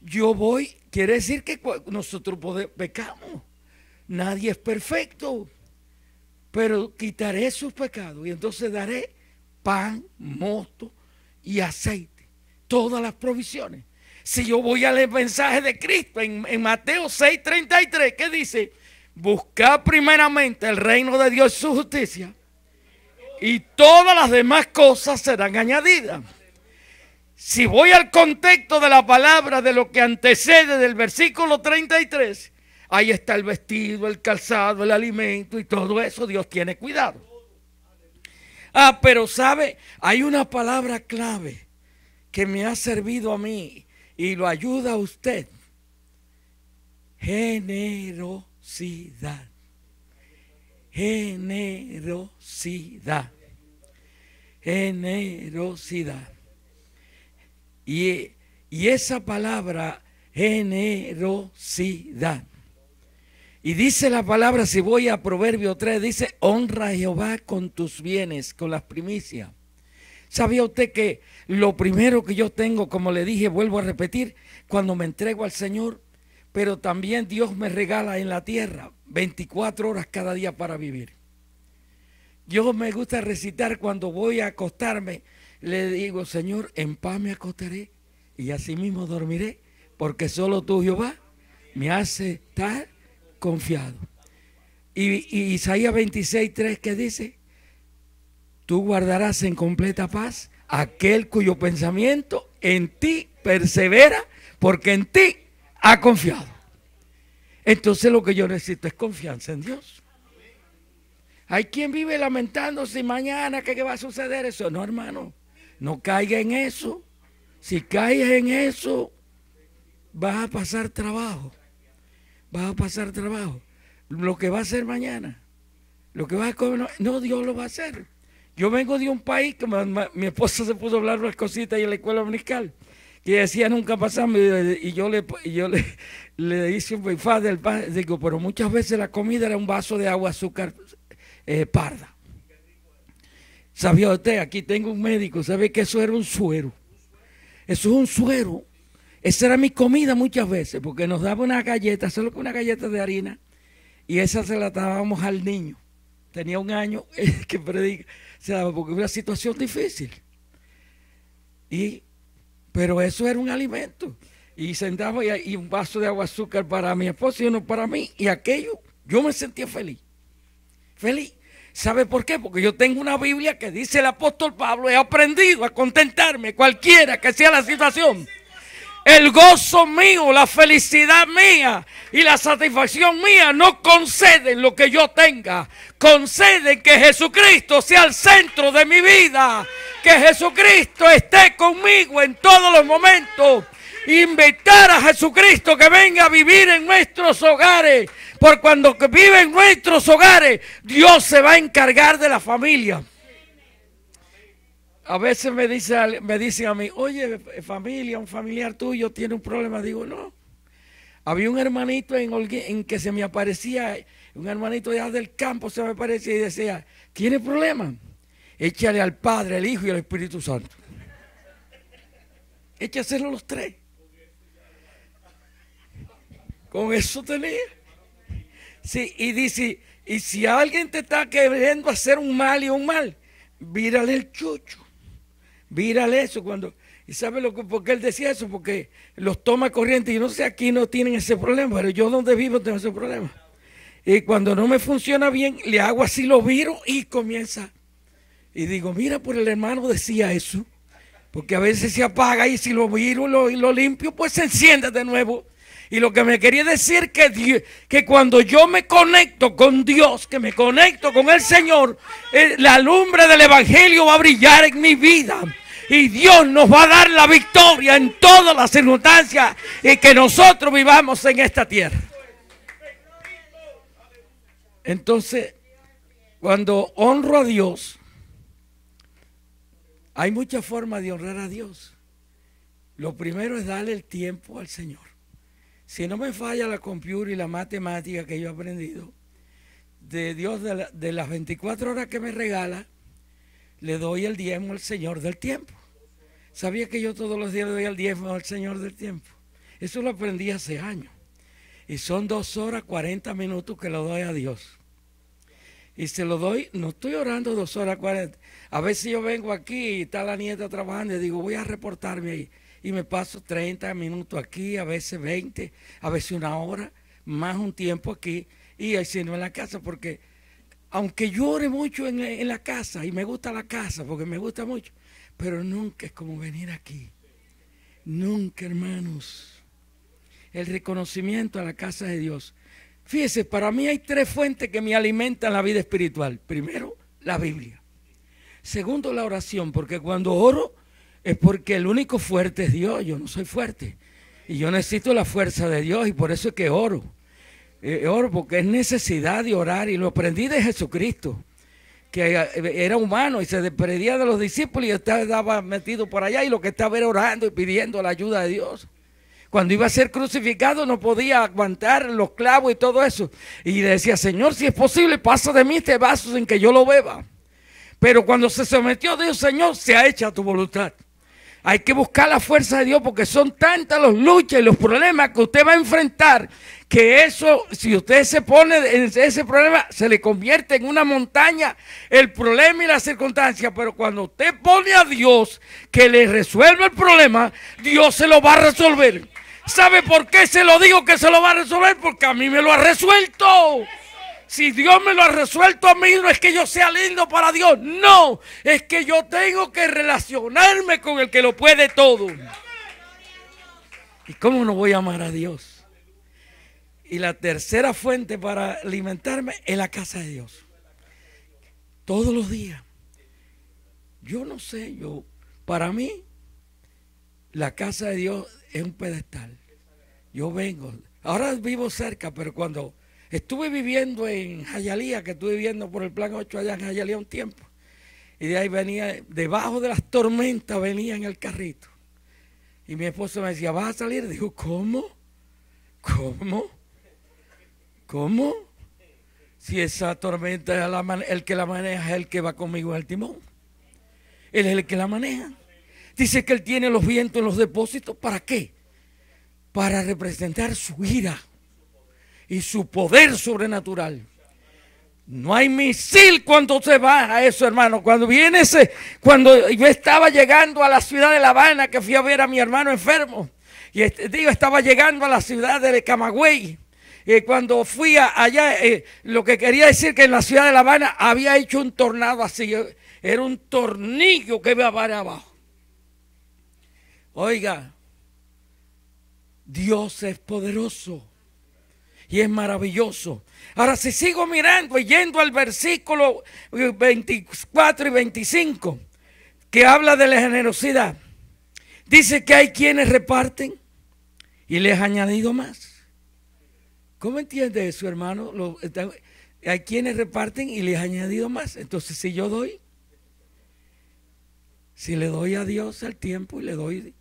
yo voy. Quiere decir que nosotros pecamos. Nadie es perfecto. pero quitaré sus pecados y entonces daré pan, mosto y aceite, todas las provisiones. Si yo voy al mensaje de Cristo en Mateo 6:33, ¿qué dice? Buscad primeramente el reino de Dios y su justicia, y todas las demás cosas serán añadidas. Si voy al contexto de la palabra, de lo que antecede del versículo 33, ahí está el vestido, el calzado, el alimento y todo eso. Dios tiene cuidado. Pero sabe, hay una palabra clave que me ha servido a mí y lo ayuda a usted. Generosidad. Generosidad. Generosidad. Y esa palabra, generosidad. Y dice la palabra, si voy a Proverbio 3, dice, honra a Jehová con tus bienes, con las primicias. ¿Sabía usted que lo primero que yo tengo, como le dije, vuelvo a repetir, cuando me entrego al Señor, pero también Dios me regala en la tierra 24 horas cada día para vivir? Yo me gusta recitar cuando voy a acostarme, le digo, Señor, en paz me acostaré y así mismo dormiré, porque solo tú, Jehová, me hace estar confiado. Y Isaías 26:3, ¿qué dice? Tú guardarás en completa paz aquel cuyo pensamiento en ti persevera, porque en ti ha confiado. Entonces lo que yo necesito es confianza en Dios. Hay quien vive lamentándose mañana que qué va a suceder eso. No, hermano, no caiga en eso. Si caes en eso, vas a pasar trabajo. Vas a pasar trabajo. Lo que va a hacer mañana, lo que va a comer, no, Dios lo va a hacer. Yo vengo de un país que mi esposa se puso a hablar unas cositas ahí en la escuela dominical, que decía nunca pasamos, y yo le hice un bifá del pan, digo, pero muchas veces la comida era un vaso de agua azúcar parda. ¿Sabía usted? Aquí tengo un médico, ¿sabe que eso era un suero? Eso es un suero. Esa era mi comida muchas veces, porque nos daba una galleta, solo que una galleta de harina, y esa se la dábamos al niño. Tenía 1 año que predica, se daba porque era una situación difícil. Pero eso era un alimento. Y sentaba y un vaso de agua azúcar para mi esposo y uno para mí. Y aquello, yo me sentía feliz. Feliz. ¿Sabe por qué? Porque yo tengo una Biblia que dice el apóstol Pablo, he aprendido a contentarme cualquiera que sea la situación. El gozo mío, la felicidad mía y la satisfacción mía no conceden lo que yo tenga. Conceden que Jesucristo sea el centro de mi vida. Que Jesucristo esté conmigo en todos los momentos. Invitar a Jesucristo que venga a vivir en nuestros hogares. Porque cuando vive en nuestros hogares, Dios se va a encargar de la familia. A veces me dicen a mí, oye, familia, un familiar tuyo tiene un problema. Digo, no. Había un hermanito en que se me aparecía, un hermanito allá del campo se me aparecía y decía, ¿tiene problema? Échale al Padre, al Hijo y al Espíritu Santo. Échaselo los 3. Con eso tenía. Sí, y dice, y si alguien te está queriendo hacer un mal y un mal, vírale el chucho. Vírale eso ¿y sabe por qué él decía eso? Porque los toma corriente. Yo no sé, aquí no tienen ese problema, pero yo donde vivo tengo ese problema. Y cuando no me funciona bien, le hago así, lo viro y comienza. Y digo, mira, por el hermano decía eso. Porque a veces se apaga y si lo viro y lo limpio, pues se enciende de nuevo. Y lo que me quería decir que cuando yo me conecto con Dios, que me conecto con el Señor, la lumbre del Evangelio va a brillar en mi vida. Y Dios nos va a dar la victoria en todas las circunstancias y que nosotros vivamos en esta tierra. Entonces, cuando honro a Dios, hay muchas formas de honrar a Dios. Lo primero es darle el tiempo al Señor. Si no me falla la computa y la matemática que yo he aprendido, de Dios de las 24 horas que me regala, le doy el diezmo al Señor del tiempo. ¿Sabía que yo todos los días le doy el diezmo al Señor del tiempo? Eso lo aprendí hace años. Y son 2 horas 40 minutos que le doy a Dios. y se lo doy. No estoy orando 2 horas 40. A veces yo vengo aquí y está la nieta trabajando y digo, voy a reportarme ahí. Y me paso 30 minutos aquí, a veces 20, a veces 1 hora, más un tiempo aquí. Y así no en la casa, porque aunque yo ore mucho en la casa, y me gusta la casa, porque me gusta mucho, pero nunca es como venir aquí. Nunca, hermanos. El reconocimiento a la casa de Dios. Fíjese, para mí hay 3 fuentes que me alimentan la vida espiritual. Primero, la Biblia. Segundo, la oración, porque cuando oro es porque el único fuerte es Dios. Yo no soy fuerte. Y yo necesito la fuerza de Dios y por eso es que oro. Oro porque es necesidad de orar y lo aprendí de Jesucristo, que era humano y se despedía de los discípulos y estaba metido por allá y lo que estaba era orando y pidiendo la ayuda de Dios. Cuando iba a ser crucificado no podía aguantar los clavos y todo eso. Y decía, Señor, si es posible, pasa de mí este vaso sin que yo lo beba. Pero cuando se sometió a Dios, Señor, se ha hecho a tu voluntad. Hay que buscar la fuerza de Dios porque son tantas las luchas y los problemas que usted va a enfrentar que eso, si usted se pone en ese problema, se le convierte en una montaña el problema y la circunstancia. Pero cuando usted pone a Dios que le resuelva el problema, Dios se lo va a resolver. ¿Sabe por qué se lo digo que se lo va a resolver? Porque a mí me lo ha resuelto. Si Dios me lo ha resuelto a mí, no es que yo sea lindo para Dios. No, es que yo tengo que relacionarme con el que lo puede todo. ¿Y cómo no voy a amar a Dios? Y la tercera fuente para alimentarme es la casa de Dios. Todos los días. Yo no sé, para mí, la casa de Dios es un pedestal. Yo vengo, ahora vivo cerca, pero cuando estuve viviendo en Hialeah, que estuve viviendo por el plan 8 allá en Hialeah un tiempo, y de ahí venía, debajo de las tormentas venía en el carrito. Y mi esposo me decía, ¿vas a salir? Digo, ¿cómo? ¿Cómo? ¿Cómo? Si esa tormenta, el que la maneja es el que va conmigo en el timón. Él es el que la maneja. Dice que él tiene los vientos en los depósitos. ¿Para qué? Para representar su ira y su poder sobrenatural. No hay misil cuando se va a eso, hermano. Cuando cuando yo estaba llegando a la ciudad de La Habana, que fui a ver a mi hermano enfermo, y estaba llegando a la ciudad de Camagüey. Cuando fui allá, lo que quería decir que en la ciudad de La Habana había hecho un tornado así. Era un tornillo que iba para abajo. Oiga, Dios es poderoso y es maravilloso. Ahora, si sigo mirando y yendo al versículo 24 y 25, que habla de la generosidad, dice que hay quienes reparten y les ha añadido más. ¿Cómo entiende eso, hermano? Hay quienes reparten y les ha añadido más. Entonces, si yo doy, si le doy a Dios el tiempo y le doy,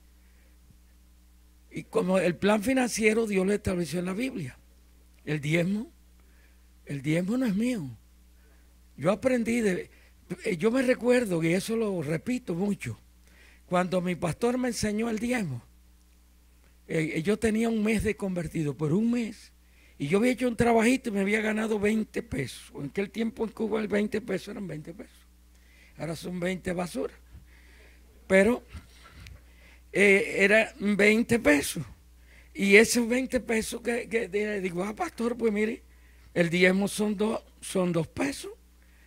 y como el plan financiero Dios lo estableció en la Biblia, el diezmo no es mío. Yo aprendí yo me recuerdo, y eso lo repito mucho, cuando mi pastor me enseñó el diezmo, yo tenía un mes de convertido, por un mes, y yo había hecho un trabajito y me había ganado 20 pesos. En aquel tiempo en Cuba el 20 pesos eran 20 pesos. Ahora son 20 basuras. Pero eran 20 pesos. Y esos 20 pesos que digo, pastor, pues mire, el diezmo son dos pesos.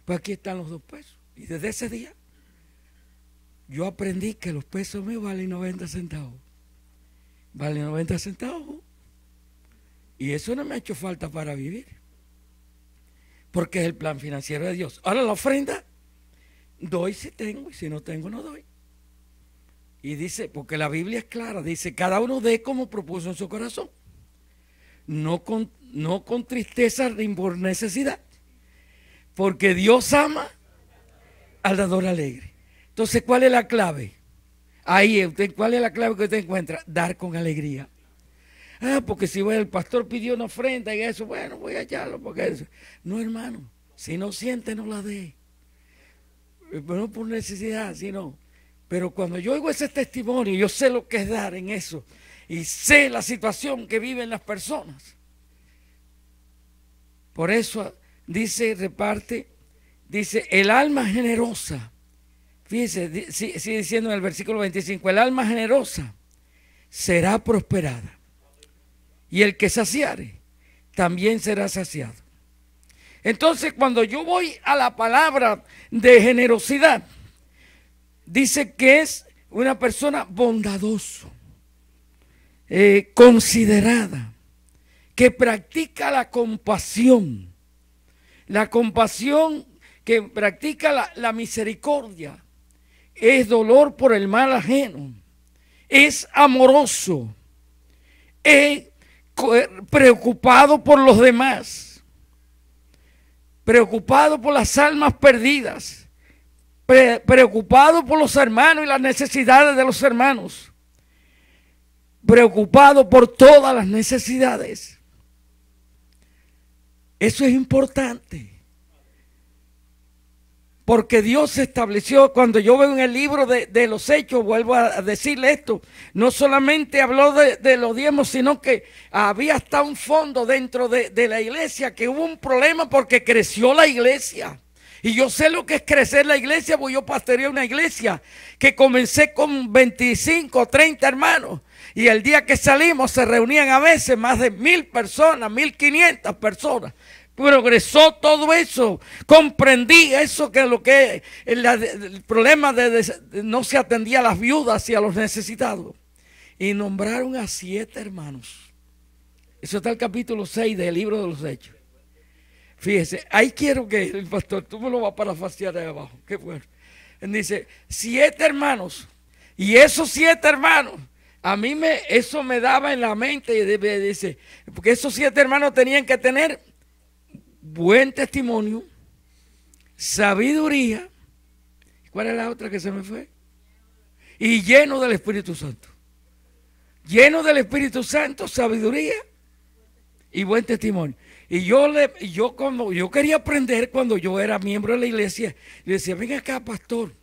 Pues aquí están los 2 pesos. Y desde ese día yo aprendí que los pesos míos valen 90 centavos. Valen 90 centavos. Y eso no me ha hecho falta para vivir. Porque es el plan financiero de Dios. Ahora la ofrenda, doy si tengo y si no tengo no doy. Y dice, porque la Biblia es clara, dice, cada uno dé como propuso en su corazón. No con tristeza ni por necesidad. Porque Dios ama al dador alegre. Entonces, ¿cuál es la clave? Ahí, ¿cuál es la clave que usted encuentra? Dar con alegría. Porque si el pastor pidió una ofrenda y eso, bueno, voy a echarlo. Porque eso. No, hermano, si no siente, no la dé. No por necesidad, sino. Pero cuando yo oigo ese testimonio, yo sé lo que es dar en eso. Y sé la situación que viven las personas. Por eso dice, reparte Dice, el alma generosa. Fíjese, sigue diciendo en el versículo 25, el alma generosa será prosperada. Y el que saciare, también será saciado. Entonces, cuando yo voy a la palabra de generosidad, dice que es una persona bondadosa, considerada, que practica la compasión que practica la misericordia, es dolor por el mal ajeno, es amoroso, es preocupado por los demás, preocupado por las almas perdidas, preocupado por los hermanos y las necesidades de los hermanos, preocupado por todas las necesidades. Eso es importante, porque Dios estableció, cuando yo veo en el libro de los Hechos, vuelvo a decirle esto, no solamente habló de los diezmos, sino que había hasta un fondo dentro de la iglesia, que hubo un problema porque creció la iglesia. Y yo sé lo que es crecer la iglesia, porque yo pastoreé una iglesia que comencé con 25 o 30 hermanos. Y el día que salimos se reunían a veces más de 1000 personas, 1500 personas. Progresó todo eso, comprendí eso, que lo que el problema de no se atendía a las viudas y a los necesitados. Y nombraron a 7 hermanos. Eso está en el capítulo 6 del libro de los Hechos. Fíjese, ahí quiero que el pastor, tú me lo vas a parafasear ahí abajo. Qué bueno. Él dice, 7 hermanos. Y esos 7 hermanos, a mí eso me daba en la mente, dice, porque esos 7 hermanos tenían que tener buen testimonio, sabiduría. ¿Cuál es la otra que se me fue? Y lleno del Espíritu Santo. Lleno del Espíritu Santo, sabiduría y buen testimonio. Y yo quería aprender cuando yo era miembro de la iglesia. Le decía, ven acá, pastor.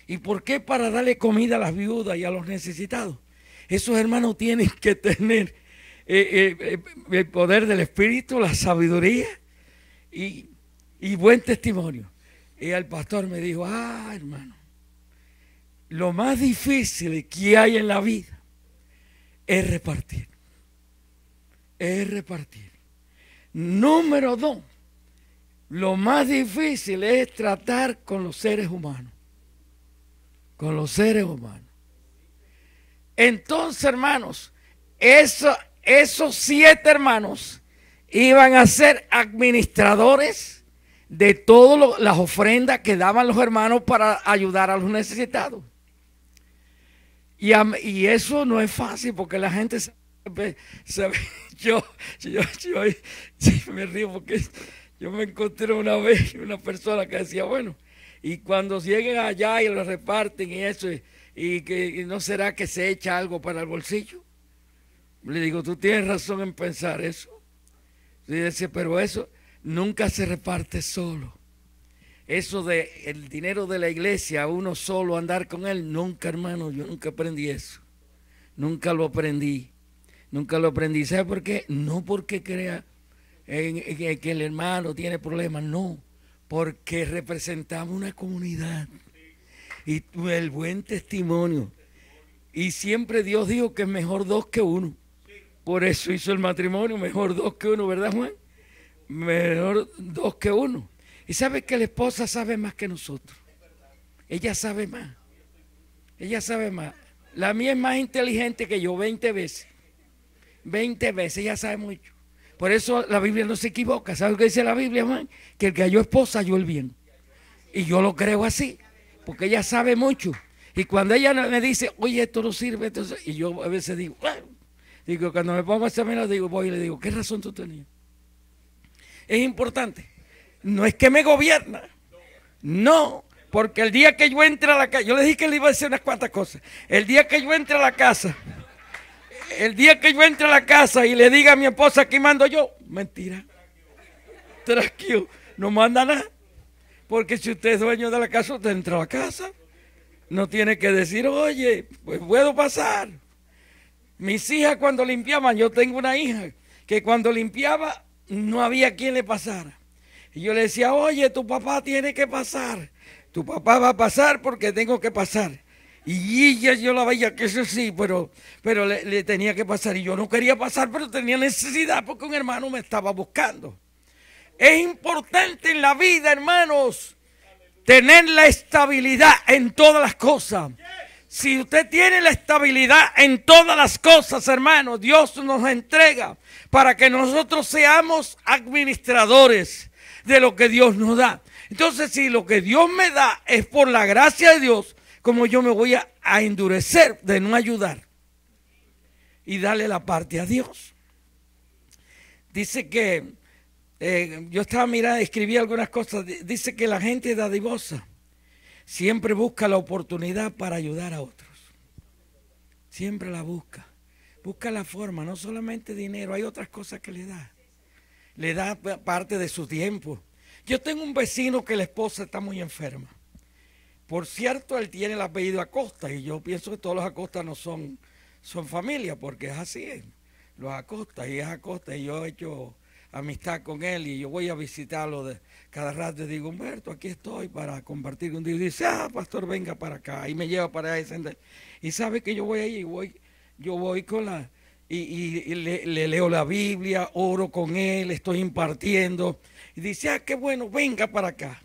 ¿Y por qué para darle comida a las viudas y a los necesitados? Esos hermanos tienen que tener el poder del Espíritu, la sabiduría y buen testimonio. Y el pastor me dijo, hermano, lo más difícil que hay en la vida es repartir. Es repartir. Número 2, lo más difícil es tratar con los seres humanos. Con los seres humanos. Entonces, hermanos, esos 7 hermanos iban a ser administradores de todas las ofrendas que daban los hermanos para ayudar a los necesitados. Y eso no es fácil, porque la gente sabe, yo me río porque yo me encontré una vez una persona que decía, bueno, y cuando lleguen allá y lo reparten y eso, y que no será que se echa algo para el bolsillo. Le digo, tú tienes razón en pensar eso. Y dice, pero eso nunca se reparte solo. Eso de el dinero de la iglesia, uno solo andar con él, nunca, hermano, yo nunca aprendí eso. Nunca lo aprendí. Nunca lo aprendí. ¿Sabe por qué? No porque crea que el hermano tiene problemas, no. Porque representamos una comunidad. Y el buen testimonio. Y siempre Dios dijo que es mejor 2 que 1. Por eso hizo el matrimonio, mejor 2 que 1, ¿verdad, Juan? Mejor 2 que 1. Y sabe que la esposa sabe más que nosotros. Ella sabe más. Ella sabe más. La mía es más inteligente que yo 20 veces. 20 veces, ella sabe mucho. Por eso la Biblia no se equivoca. ¿Sabe lo que dice la Biblia, Juan? Que el que halló esposa halló el bien. Y yo lo creo así, porque ella sabe mucho. Y cuando ella me dice, oye, esto no sirve, entonces, y yo a veces digo, cuando me pongo a examinar, voy y le digo, ¿qué razón tú tenías? Es importante. No es que me gobierna. No, porque el día que yo entre a la casa, yo le dije que le iba a decir unas cuantas cosas. El día que yo entre a la casa, y le diga a mi esposa, aquí mando yo, mentira. Tranquilo, no manda nada. Porque si usted es dueño de la casa, usted entra a la casa. No tiene que decir, oye, pues puedo pasar. Mis hijas cuando limpiaban, yo tengo una hija que cuando limpiaba no había quien le pasara. Y yo le decía, oye, tu papá tiene que pasar. Tu papá va a pasar porque tengo que pasar. Y yo la veía que eso sí, pero le tenía que pasar. Y yo no quería pasar, pero tenía necesidad porque un hermano me estaba buscando. Es importante en la vida, hermanos, tener la estabilidad en todas las cosas. Si usted tiene la estabilidad en todas las cosas, hermanos, Dios nos entrega para que nosotros seamos administradores de lo que Dios nos da. Entonces, si lo que Dios me da es por la gracia de Dios, como yo me voy a endurecer de no ayudar y darle la parte a Dios. Dice que, yo estaba mirando, escribí algunas cosas, dice que la gente dadivosa siempre busca la oportunidad para ayudar a otros. Siempre la busca. Busca la forma, no solamente dinero, hay otras cosas que le da. Le da parte de su tiempo. Yo tengo un vecino que la esposa está muy enferma. Por cierto, él tiene el apellido Acosta y yo pienso que todos los Acosta no son familia, porque es así. Los Acosta y es Acosta y yo he hecho amistad con él y yo voy a visitarlo cada rato y digo, Humberto, aquí estoy para compartir con Dios. Y dice, pastor, venga para acá. Y me lleva para allá y sabe que yo voy ahí, yo voy con la... Y le leo la Biblia, oro con él, estoy impartiendo. Y dice, qué bueno, venga para acá.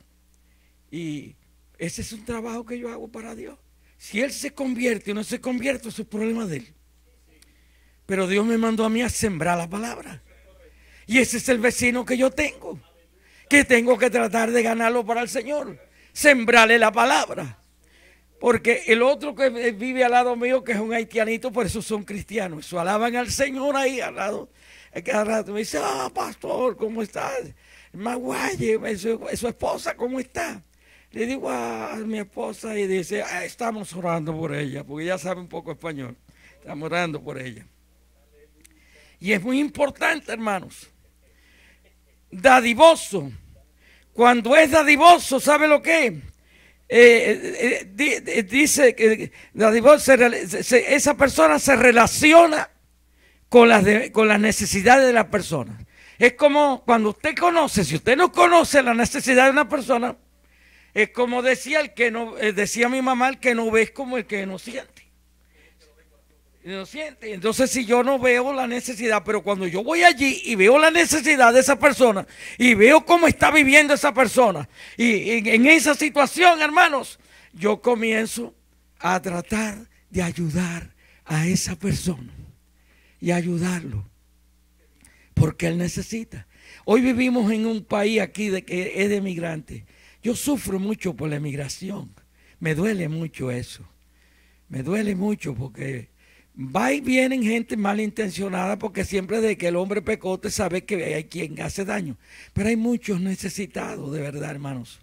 Y ese es un trabajo que yo hago para Dios. Si él se convierte o no se convierte, eso es problema de él. Pero Dios me mandó a mí a sembrar la palabra. Y ese es el vecino que yo tengo. Que tengo que tratar de ganarlo para el Señor. Sembrarle la palabra. Porque el otro que vive al lado mío, que es un haitianito, por eso son cristianos. Eso alaban al Señor ahí al lado. Cada rato me dice, pastor, ¿cómo estás? Maguaye, su esposa, ¿cómo está? Le digo a mi esposa y dice, estamos orando por ella, porque ella sabe un poco español. Estamos orando por ella. Y es muy importante, hermanos. Dadivoso. Cuando es dadivoso, ¿sabe lo que es? Dice que dadivoso, esa persona se relaciona con las necesidades de la persona. Es como cuando usted conoce, si usted no conoce la necesidad de una persona, es como decía decía mi mamá, el que no ve es como el que no siente. No siente. Entonces, si yo no veo la necesidad, pero cuando yo voy allí y veo la necesidad de esa persona y veo cómo está viviendo esa persona, y en esa situación, hermanos, yo comienzo a tratar de ayudar a esa persona y ayudarlo, porque él necesita. Hoy vivimos en un país aquí que es de migrantes. Yo sufro mucho por la emigración. Me duele mucho eso. Me duele mucho porque va y vienen gente malintencionada, porque siempre de que el hombre pecó, usted sabe que hay quien hace daño. Pero hay muchos necesitados, de verdad, hermanos.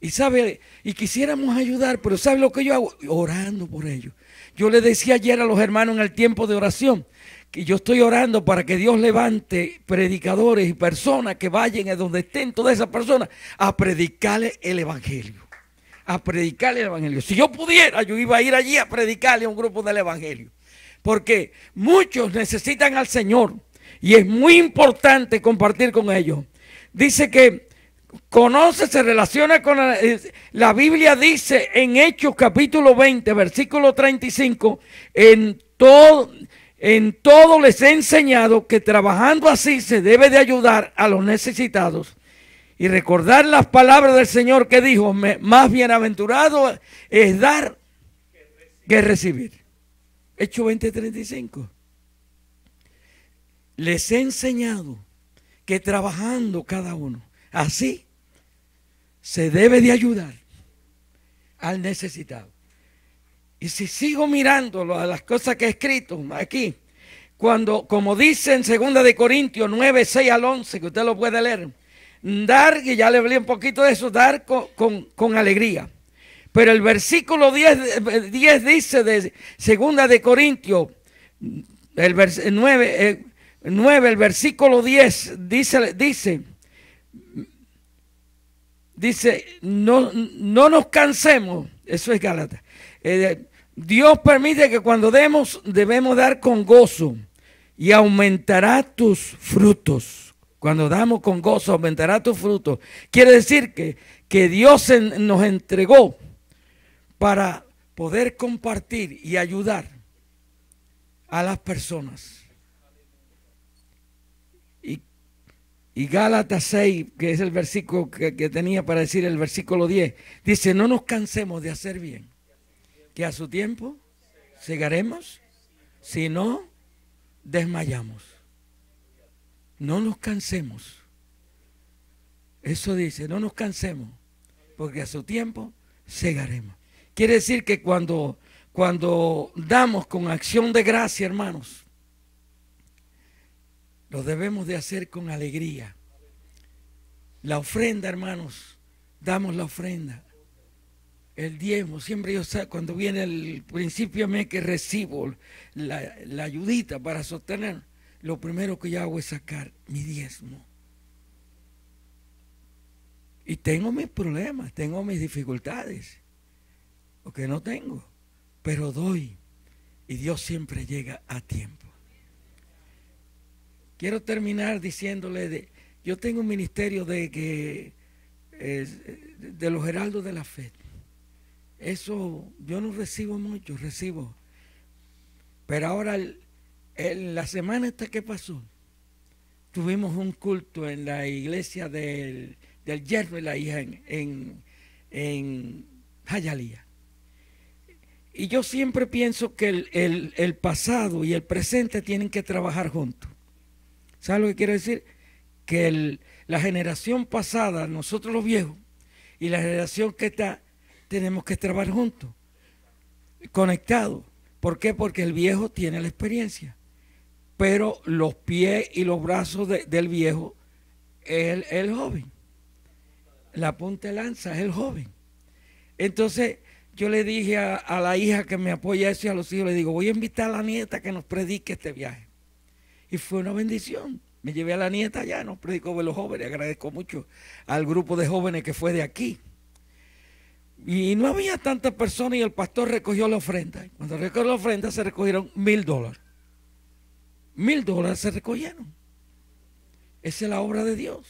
Y quisiéramos ayudar, pero ¿sabe lo que yo hago? Orando por ellos. Yo le decía ayer a los hermanos en el tiempo de oración, que yo estoy orando para que Dios levante predicadores y personas que vayan a donde estén todas esas personas a predicarle el evangelio. A predicarle el evangelio. Si yo pudiera, yo iba a ir allí a predicarle a un grupo del evangelio. Porque muchos necesitan al Señor y es muy importante compartir con ellos. Dice que conoce, se relaciona con la Biblia dice en Hechos capítulo 20, versículo 35, en todo les he enseñado que trabajando así se debe de ayudar a los necesitados y recordar las palabras del Señor que dijo, más bienaventurado es dar que recibir. Hechos 20:35. Les he enseñado que trabajando cada uno así se debe de ayudar al necesitado. Y si sigo mirando las cosas que he escrito aquí, como dice en 2 de Corintios 9, 6 al 11, que usted lo puede leer, dar, y ya le hablé un poquito de eso, dar con alegría. Pero el versículo 10 dice de 2 de Corintios, el 9, el versículo 10 dice, no nos cansemos, eso es Gálatas. Dios permite que cuando debemos dar con gozo y aumentará tus frutos Cuando damos con gozo, aumentará tu fruto. Quiere decir que Dios nos entregó para poder compartir y ayudar a las personas. Y Gálatas 6, que es el versículo que tenía para decir el versículo 10, dice: no nos cansemos de hacer bien, que a su tiempo segaremos, si no desmayamos. No nos cansemos. Eso dice, no nos cansemos, porque a su tiempo segaremos. Quiere decir que cuando damos con acción de gracia, hermanos, lo debemos de hacer con alegría. La ofrenda, hermanos, damos la ofrenda. El diezmo, siempre yo sé, cuando viene el principio mes que recibo la ayudita para sostener, lo primero que yo hago es sacar mi diezmo. Y tengo mis problemas, tengo mis dificultades, porque no tengo, pero doy, y Dios siempre llega a tiempo. Quiero terminar diciéndole, yo tengo un ministerio de los heraldos de la fe. Eso yo no recibo mucho, recibo. Pero ahora, la semana esta que pasó, tuvimos un culto en la iglesia del Yerno y la hija en Hialeah. Y yo siempre pienso que el pasado y el presente tienen que trabajar juntos. ¿Sabes lo que quiero decir? Que la generación pasada, nosotros los viejos, y la generación que está, tenemos que trabajar juntos, conectados. ¿Por qué? Porque el viejo tiene la experiencia, pero los pies y los brazos del viejo es el joven. La punta de lanza es el joven. Entonces yo le dije a la hija que me apoya eso y a los hijos, le digo, voy a invitar a la nieta que nos predique este viaje. Y fue una bendición. Me llevé a la nieta allá, nos predicó de los jóvenes. Agradezco mucho al grupo de jóvenes que fue de aquí. Y no había tantas personas y el pastor recogió la ofrenda. Cuando recogió la ofrenda se recogieron $1,000. $1,000 se recogieron. Esa es la obra de Dios.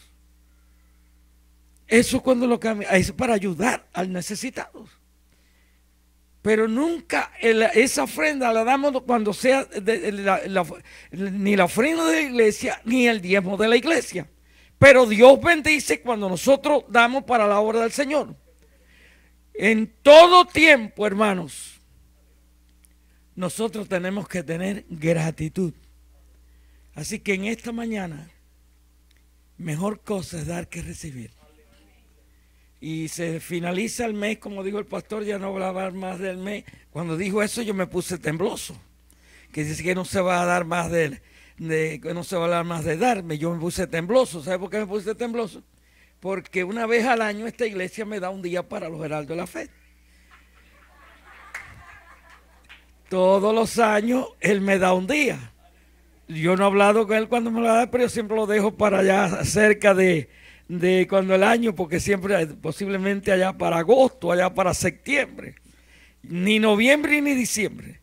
Eso es cuando lo cambia, es para ayudar al necesitado. Pero nunca esa ofrenda la damos cuando sea ni la ofrenda de la iglesia ni el diezmo de la iglesia. Pero Dios bendice cuando nosotros damos para la obra del Señor. En todo tiempo, hermanos, nosotros tenemos que tener gratitud. Así que en esta mañana, mejor cosa es dar que recibir. Y se finaliza el mes, como dijo el pastor, ya no hablaba más del mes. Cuando dijo eso yo me puse tembloso, que dice que no se va a dar más que no se va a hablar más de darme. Yo me puse tembloso. ¿Sabe por qué me puse tembloso? Porque una vez al año esta iglesia me da un día para los heraldos de la fe. Todos los años él me da un día. Yo no he hablado con él cuando me lo da, pero yo siempre lo dejo para allá cerca de cuando el año, porque siempre posiblemente allá para agosto, allá para septiembre, ni noviembre ni diciembre.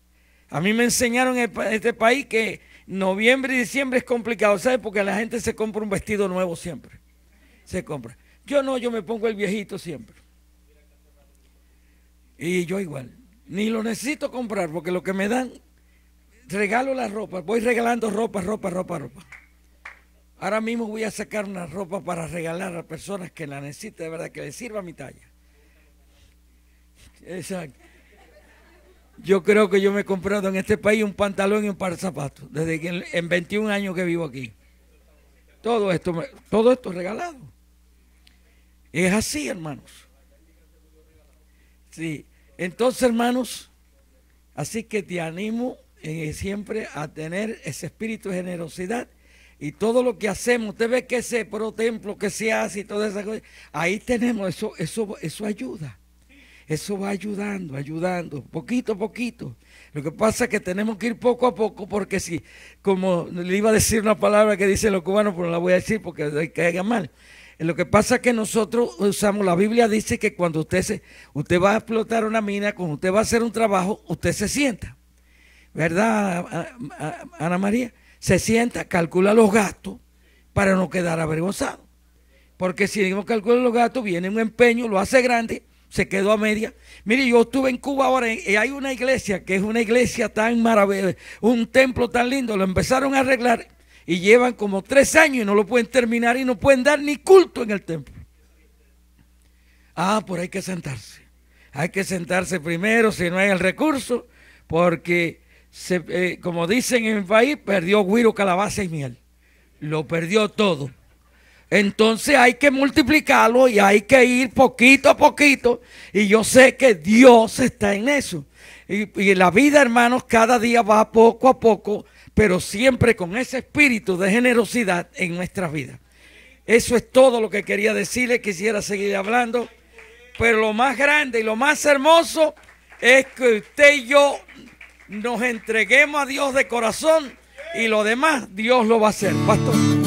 A mí me enseñaron en este país que noviembre y diciembre es complicado, ¿sabes? Porque la gente se compra un vestido nuevo siempre, se compra. Yo no, yo me pongo el viejito siempre. Y yo igual, ni lo necesito comprar, porque lo que me dan, regalo la ropa, voy regalando ropa. Ahora mismo voy a sacar una ropa para regalar a personas que la necesiten, de verdad, que les sirva a mi talla. Exacto. Yo creo que yo me he comprado en este país un pantalón y un par de zapatos, desde que en 21 años que vivo aquí. Todo esto regalado. Es así, hermanos. Sí. Entonces, hermanos, así que te animo siempre a tener ese espíritu de generosidad. Y todo lo que hacemos, usted ve que ese pro templo que se hace y todas esas cosas, ahí tenemos, eso ayuda. Eso va ayudando, poquito a poquito. Lo que pasa es que tenemos que ir poco a poco, porque si, como le iba a decir una palabra que dicen los cubanos, pero no la voy a decir porque caiga mal. Lo que pasa es que nosotros usamos, la Biblia dice que cuando usted va a explotar una mina, cuando usted va a hacer un trabajo, usted se sienta. ¿Verdad, Ana María? Se sienta, calcula los gastos para no quedar avergonzado. Porque si no calculan los gastos, viene un empeño, lo hace grande, se quedó a media. Mire, yo estuve en Cuba ahora y hay una iglesia que es una iglesia tan maravillosa, un templo tan lindo, lo empezaron a arreglar y llevan como 3 años y no lo pueden terminar y no pueden dar ni culto en el templo. Ah, pues hay que sentarse. Hay que sentarse primero si no hay el recurso, porque como dicen en mi país, perdió güiro, calabaza y miel. Lo perdió todo. Entonces hay que multiplicarlo y hay que ir poquito a poquito. Y yo sé que Dios está en eso. Y la vida, hermanos, cada día va poco a poco, pero siempre con ese espíritu de generosidad en nuestras vidas. Eso es todo lo que quería decirle. Quisiera seguir hablando. Pero lo más grande y lo más hermoso es que usted y yo nos entreguemos a Dios de corazón y lo demás Dios lo va a hacer, pastor.